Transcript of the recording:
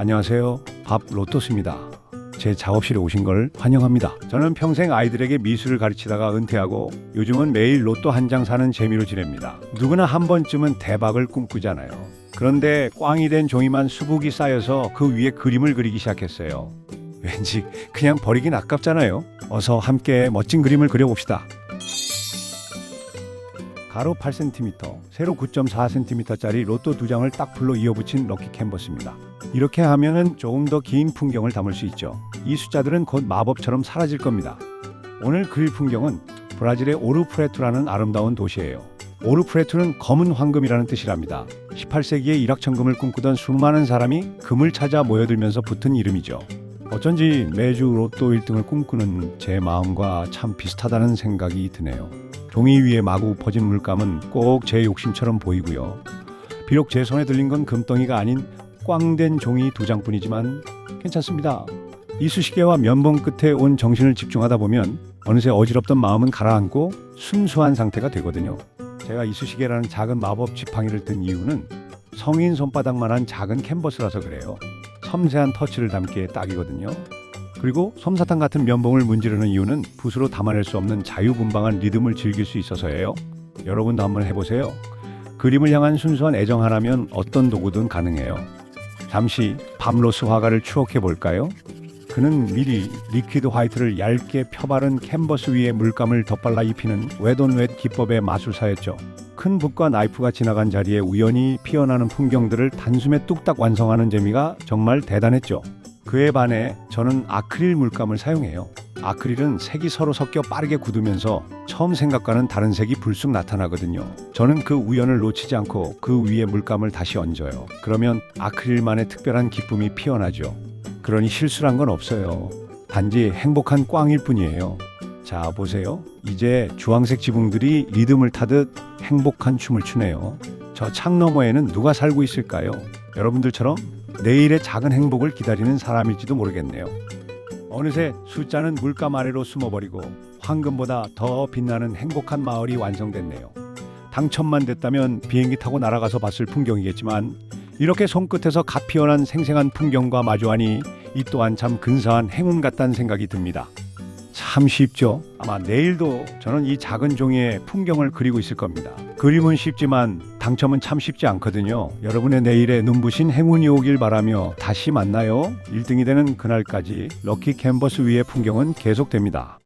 안녕하세요. 밥 로또스입니다. 제 작업실에 오신 걸 환영합니다. 저는 평생 아이들에게 미술을 가르치다가 은퇴하고 요즘은 매일 로또 한 장 사는 재미로 지냅니다. 누구나 한 번쯤은 대박을 꿈꾸잖아요. 그런데 꽝이 된 종이만 수북이 쌓여서 그 위에 그림을 그리기 시작했어요. 왠지 그냥 버리긴 아깝잖아요. 어서 함께 멋진 그림을 그려봅시다. 가로 8cm, 세로 9.4cm짜리 로또 2장을 딱 풀로 이어붙인 럭키 캔버스입니다. 이렇게 하면은 조금 더 긴 풍경을 담을 수 있죠. 이 숫자들은 곧 마법처럼 사라질 겁니다. 오늘 그릴 풍경은 브라질의 오르프레투라는 아름다운 도시예요. 오르프레투는 검은 황금이라는 뜻이랍니다. 18세기에 일확천금을 꿈꾸던 수많은 사람이 금을 찾아 모여들면서 붙은 이름이죠. 어쩐지 매주 로또 1등을 꿈꾸는 제 마음과 참 비슷하다는 생각이 드네요. 종이 위에 마구 퍼진 물감은 꼭 제 욕심처럼 보이고요. 비록 제 손에 들린 건 금덩이가 아닌 꽝된 종이 2장뿐이지만 괜찮습니다. 이쑤시개와 면봉 끝에 온 정신을 집중하다 보면 어느새 어지럽던 마음은 가라앉고 순수한 상태가 되거든요. 제가 이쑤시개라는 작은 마법 지팡이를 든 이유는 성인 손바닥만한 작은 캔버스라서 그래요. 섬세한 터치를 담기에 딱이거든요. 그리고 솜사탕 같은 면봉을 문지르는 이유는 붓으로 담아낼 수 없는 자유분방한 리듬을 즐길 수 있어서예요. 여러분도 한번 해보세요. 그림을 향한 순수한 애정 하나면 어떤 도구든 가능해요. 잠시 밤로스 화가를 추억해 볼까요? 그는 미리 리퀴드 화이트를 얇게 펴바른 캔버스 위에 물감을 덧발라 입히는 웨돈웨 기법의 마술사였죠. 큰 붓과 나이프가 지나간 자리에 우연히 피어나는 풍경들을 단숨에 뚝딱 완성하는 재미가 정말 대단했죠. 그에 반해 저는 아크릴 물감을 사용해요. 아크릴은 색이 서로 섞여 빠르게 굳으면서 처음 생각과는 다른 색이 불쑥 나타나거든요. 저는 그 우연을 놓치지 않고 그 위에 물감을 다시 얹어요. 그러면 아크릴만의 특별한 기쁨이 피어나죠. 그러니 실수란 건 없어요. 단지 행복한 꽝일 뿐이에요. 자, 보세요. 이제 주황색 지붕들이 리듬을 타듯 행복한 춤을 추네요. 저 창 너머에는 누가 살고 있을까요? 여러분들처럼 내일의 작은 행복을 기다리는 사람일지도 모르겠네요. 어느새 숫자는 물감 아래로 숨어버리고 황금보다 더 빛나는 행복한 마을이 완성됐네요. 당첨만 됐다면 비행기 타고 날아가서 봤을 풍경이겠지만 이렇게 손끝에서 갓 피어난 생생한 풍경과 마주하니 이 또한 참 근사한 행운 같다는 생각이 듭니다. 참 쉽죠? 아마 내일도 저는 이 작은 종이에 풍경을 그리고 있을 겁니다. 그림은 쉽지만 당첨은 참 쉽지 않거든요. 여러분의 내일에 눈부신 행운이 오길 바라며 다시 만나요. 1등이 되는 그날까지 럭키 캔버스 위의 풍경은 계속됩니다.